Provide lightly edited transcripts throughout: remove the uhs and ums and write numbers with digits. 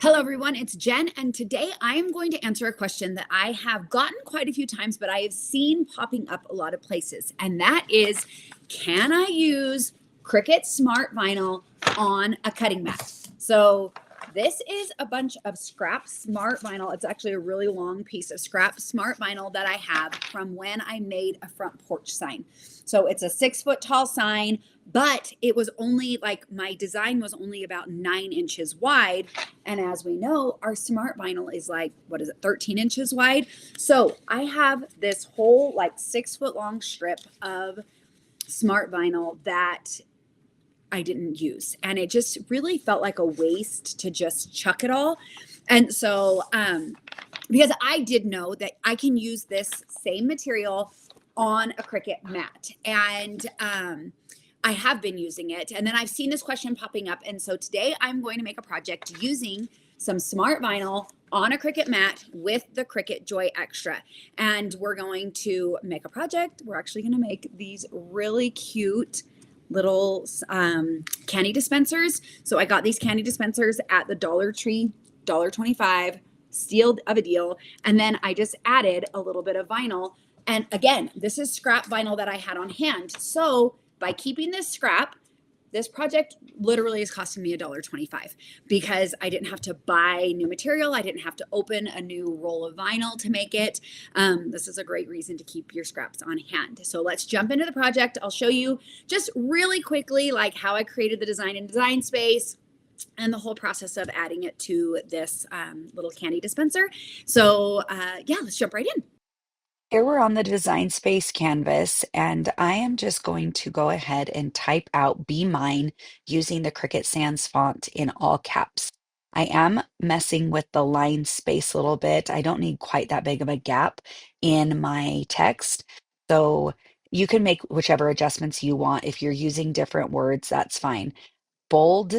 Hello, everyone. It's Jen, and today I am going to answer a question that I have gotten quite a few times, but I have seen popping up a lot of places, and that is, can I use Cricut Smart Vinyl on a cutting mat? So this is a bunch of scrap Smart Vinyl. It's actually a really long piece of scrap Smart Vinyl that I have from when I made a front porch sign. So it's a 6-foot tall sign, but it was only like my design was only about 9 inches wide. And as we know, our Smart Vinyl is like, 13 inches wide. So I have this whole like 6-foot long strip of Smart Vinyl that I didn't use. And it just really felt like a waste to just chuck it all. And so, because I did know that I can use this same material on a Cricut mat. And I have been using it. And then I've seen this question popping up. And so today I'm going to make a project using some Smart Vinyl on a Cricut mat with the Cricut Joy Xtra. And we're going to make a project. We're actually going to make these really cute little candy dispensers. So I got these candy dispensers at the Dollar Tree, $1.25, steal of a deal. And then I just added a little bit of vinyl. And again, this is scrap vinyl that I had on hand. So by keeping this scrap, this project literally is costing me $1.25 because I didn't have to buy new material. I didn't have to open a new roll of vinyl to make it. This is a great reason to keep your scraps on hand. So let's jump into the project. I'll show you just really quickly like how I created the design in Design Space and the whole process of adding it to this little candy dispenser. So yeah, let's jump right in. Here we're on the Design Space canvas, and I am just going to go ahead and type out Be Mine using the Cricut Sans font in all caps. I am messing with the line space a little bit. I don't need quite that big of a gap in my text. So you can make whichever adjustments you want. If you're using different words, that's fine. Bold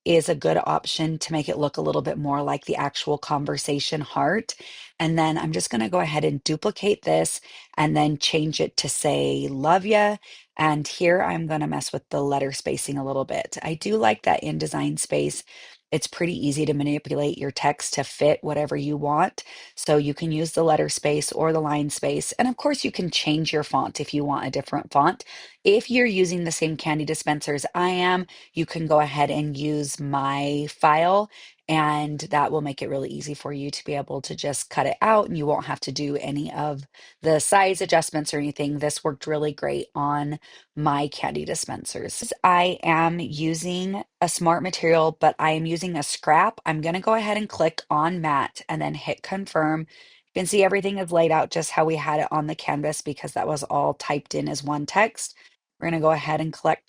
is a good option to make it look a little bit more like the actual conversation heart. And then I'm just going to go ahead and duplicate this and then change it to say love ya. And here I'm going to mess with the letter spacing a little bit. I do like that in Design Space. It's pretty easy to manipulate your text to fit whatever you want. So you can use the letter space or the line space. And of course, you can change your font if you want a different font. If you're using the same candy dispensers I am, you can go ahead and use my file, and that will make it really easy for you to be able to just cut it out, and you won't have to do any of the size adjustments or anything. This worked really great on my candy dispensers. I am using a smart material, but I am using a scrap. I'm going to go ahead and click on matte and then hit confirm. You can see everything is laid out just how we had it on the canvas because that was all typed in as one text. We're going to go ahead and connect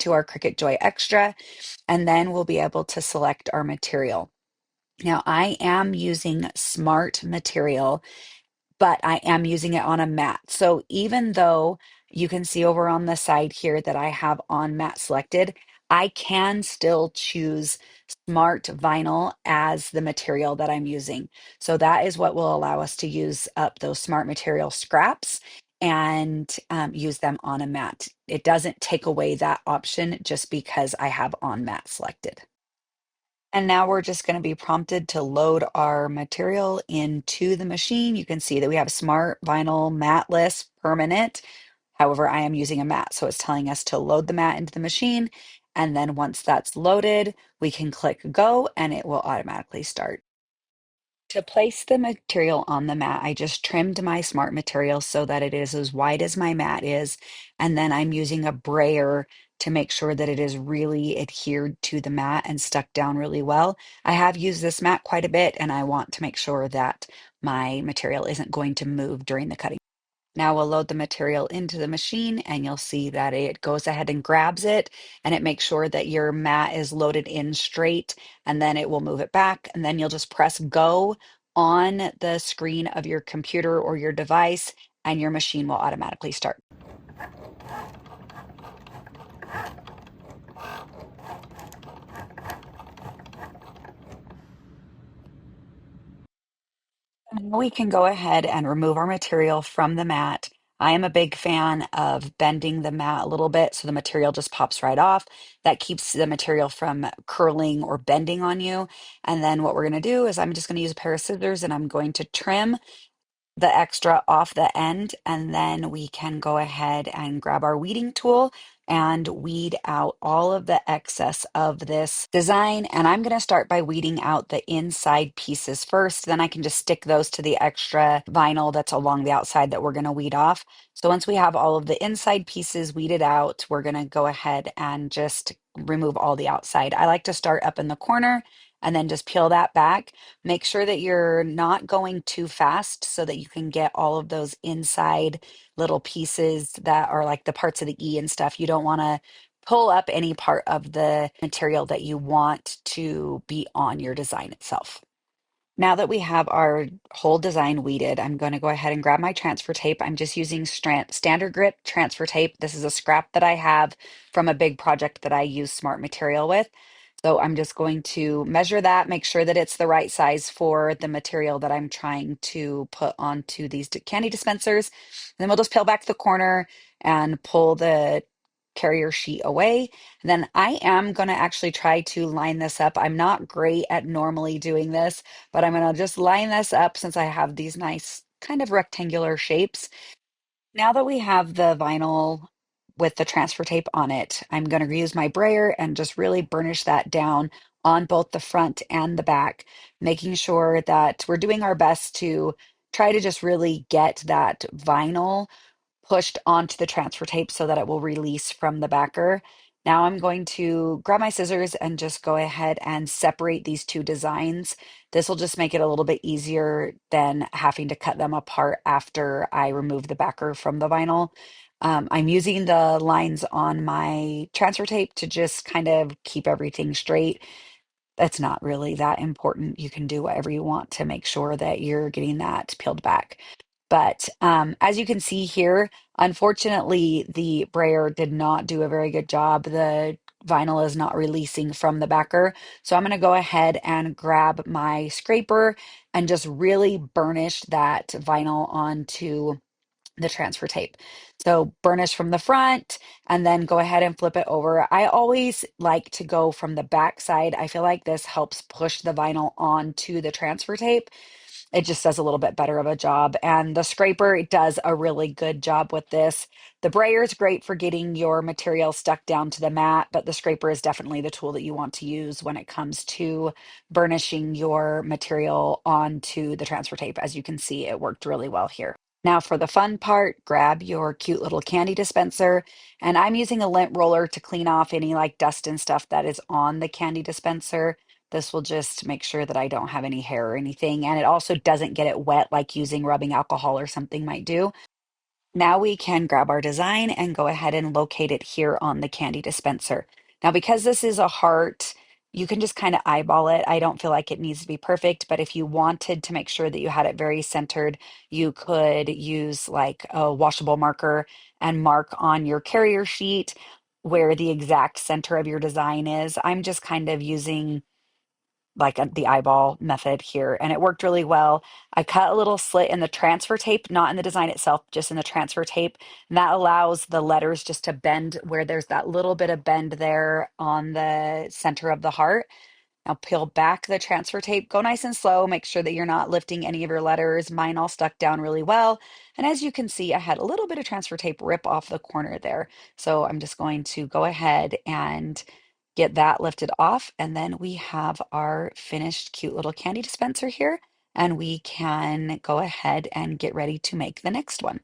to our Cricut Joy Xtra, and then we'll be able to select our material. Now, I am using smart material, but I am using it on a mat. So even though you can see over on the side here that I have on mat selected, I can still choose smart vinyl as the material that I'm using. So that is what will allow us to use up those smart material scraps and use them on a mat. It doesn't take away that option just because I have on mat selected. And now we're just going to be prompted to load our material into the machine. You can see that we have Smart Vinyl Matless Permanent. However, I am using a mat, so it's telling us to load the mat into the machine. And then once that's loaded, we can click go and it will automatically start. To place the material on the mat, I just trimmed my smart material so that it is as wide as my mat is. And then I'm using a brayer to make sure that it is really adhered to the mat and stuck down really well. I have used this mat quite a bit, and I want to make sure that my material isn't going to move during the cutting. Now we'll load the material into the machine and you'll see that it goes ahead and grabs it, and it makes sure that your mat is loaded in straight, and then it will move it back, and then you'll just press go on the screen of your computer or your device and your machine will automatically start. Now we can go ahead and remove our material from the mat. I am a big fan of bending the mat a little bit so the material just pops right off. That keeps the material from curling or bending on you. And then what we're going to do is I'm just going to use a pair of scissors and I'm going to trim the extra off the end, and then we can go ahead and grab our weeding tool and weed out all of the excess of this design. And I'm going to start by weeding out the inside pieces first. Then I can just stick those to the extra vinyl that's along the outside that we're going to weed off. So once we have all of the inside pieces weeded out, we're going to go ahead and just remove all the outside. I like to start up in the corner and then just peel that back. Make sure that you're not going too fast so that you can get all of those inside little pieces that are like the parts of the E and stuff. You don't want to pull up any part of the material that you want to be on your design itself. Now that we have our whole design weeded, I'm going to go ahead and grab my transfer tape. I'm just using standard grit transfer tape. This is a scrap that I have from a big project that I use smart material with. So I'm just going to measure that, make sure that it's the right size for the material that I'm trying to put onto these candy dispensers. And then we'll just peel back the corner and pull the carrier sheet away. Then I am going to actually try to line this up. I'm not great at normally doing this, but I'm going to just line this up since I have these nice kind of rectangular shapes. Now that we have the vinyl with the transfer tape on it, I'm going to use my brayer and just really burnish that down on both the front and the back, making sure that we're doing our best to try to just really get that vinyl pushed onto the transfer tape so that it will release from the backer. Now I'm going to grab my scissors and just go ahead and separate these two designs. This will just make it a little bit easier than having to cut them apart after I remove the backer from the vinyl. I'm using the lines on my transfer tape to just kind of keep everything straight. That's not really that important. You can do whatever you want to make sure that you're getting that peeled back. But as you can see here, unfortunately, the brayer did not do a very good job. The vinyl is not releasing from the backer. So I'm going to go ahead and grab my scraper and just really burnish that vinyl onto the transfer tape. So burnish from the front and then go ahead and flip it over. I always like to go from the back side. I feel like this helps push the vinyl onto the transfer tape. It just does a little bit better of a job. And the scraper, it does a really good job with this. The brayer is great for getting your material stuck down to the mat, but the scraper is definitely the tool that you want to use when it comes to burnishing your material onto the transfer tape. As you can see, it worked really well here. Now for the fun part, grab your cute little candy dispenser. And I'm using a lint roller to clean off any like dust and stuff that is on the candy dispenser. This will just make sure that I don't have any hair or anything. And it also doesn't get it wet like using rubbing alcohol or something might do. Now we can grab our design and go ahead and locate it here on the candy dispenser. Now, because this is a heart, you can just kind of eyeball it. I don't feel like it needs to be perfect, but if you wanted to make sure that you had it very centered, you could use like a washable marker and mark on your carrier sheet where the exact center of your design is. I'm just kind of using like the eyeball method here, and it worked really well. I cut a little slit in the transfer tape, not in the design itself, just in the transfer tape. And that allows the letters just to bend where there's that little bit of bend there on the center of the heart. Now peel back the transfer tape, go nice and slow, make sure that you're not lifting any of your letters. Mine all stuck down really well. And as you can see, I had a little bit of transfer tape rip off the corner there. So I'm just going to go ahead and get that lifted off. And then we have our finished cute little candy dispenser here. And we can go ahead and get ready to make the next one.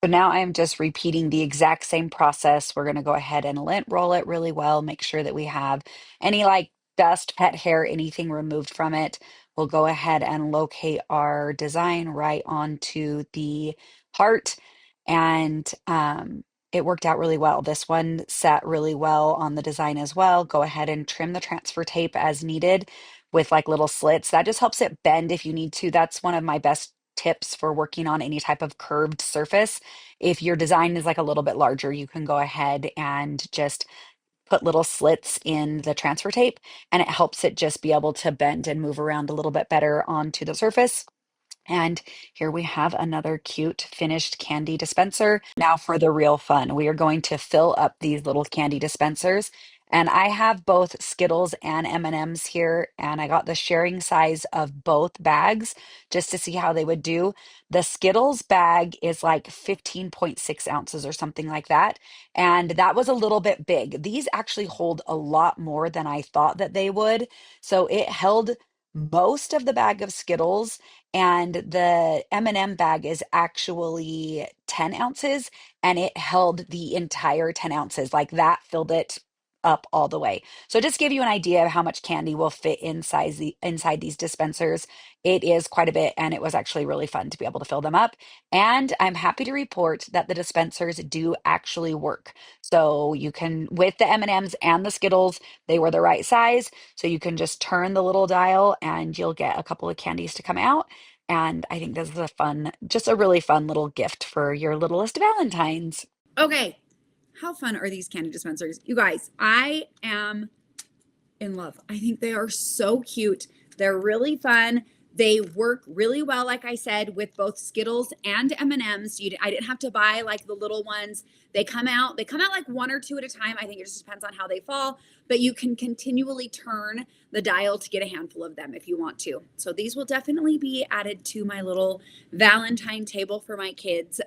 So now I'm just repeating the exact same process. We're going to go ahead and lint roll it really well, make sure that we have any like dust, pet hair, anything removed from it. We'll go ahead and locate our design right onto the heart. And it worked out really well. This one sat really well on the design as well. Go ahead and trim the transfer tape as needed with like little slits. That just helps it bend if you need to. That's one of my best tips for working on any type of curved surface. If your design is like a little bit larger, you can go ahead and just put little slits in the transfer tape, and it helps it just be able to bend and move around a little bit better onto the surface. And here we have another cute finished candy dispenser. Now for the real fun, we are going to fill up these little candy dispensers. And I have both Skittles and M&Ms here, and I got the sharing size of both bags just to see how they would do. The Skittles bag is like 15.6 ounces or something like that, and that was a little bit big. These actually hold a lot more than I thought that they would. So it held most of the bag of Skittles, and the M&M bag is actually 10 ounces, and it held the entire 10 ounces. Like that filled it up all the way. So just give you an idea of how much candy will fit inside these dispensers. It is quite a bit, and it was actually really fun to be able to fill them up. And I'm happy to report that the dispensers do actually work. So you can, with the M&Ms and the Skittles, they were the right size. So you can just turn the little dial and you'll get a couple of candies to come out. And I think this is a fun, just a really fun little gift for your littlest Valentines. Okay. How fun are these candy dispensers? You guys, I am in love. I think they are so cute. They're really fun. They work really well, like I said, with both Skittles and M&Ms. I didn't have to buy like the little ones. They come out like one or two at a time. I think it just depends on how they fall, but you can continually turn the dial to get a handful of them if you want to. So these will definitely be added to my little Valentine table for my kids.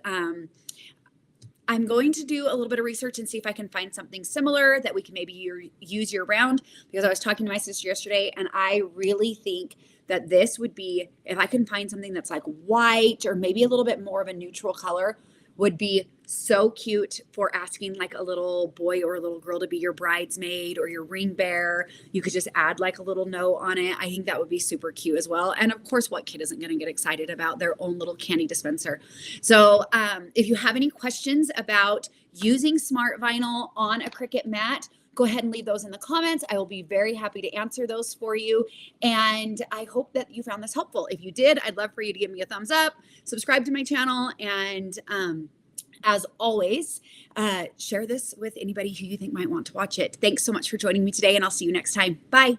I'm going to do a little bit of research and see if I can find something similar that we can maybe use year round, because I was talking to my sister yesterday and I really think that this would be, if I can find something that's like white or maybe a little bit more of a neutral color, would be so cute for asking like a little boy or a little girl to be your bridesmaid or your ring bearer. You could just add like a little note on it. I think that would be super cute as well. And of course, what kid isn't going to get excited about their own little candy dispenser? So if you have any questions about using smart vinyl on a Cricut mat, go ahead and leave those in the comments. I will be very happy to answer those for you. And I hope that you found this helpful. If you did, I'd love for you to give me a thumbs up, subscribe to my channel, and as always, share this with anybody who you think might want to watch it. Thanks so much for joining me today, and I'll see you next time. Bye.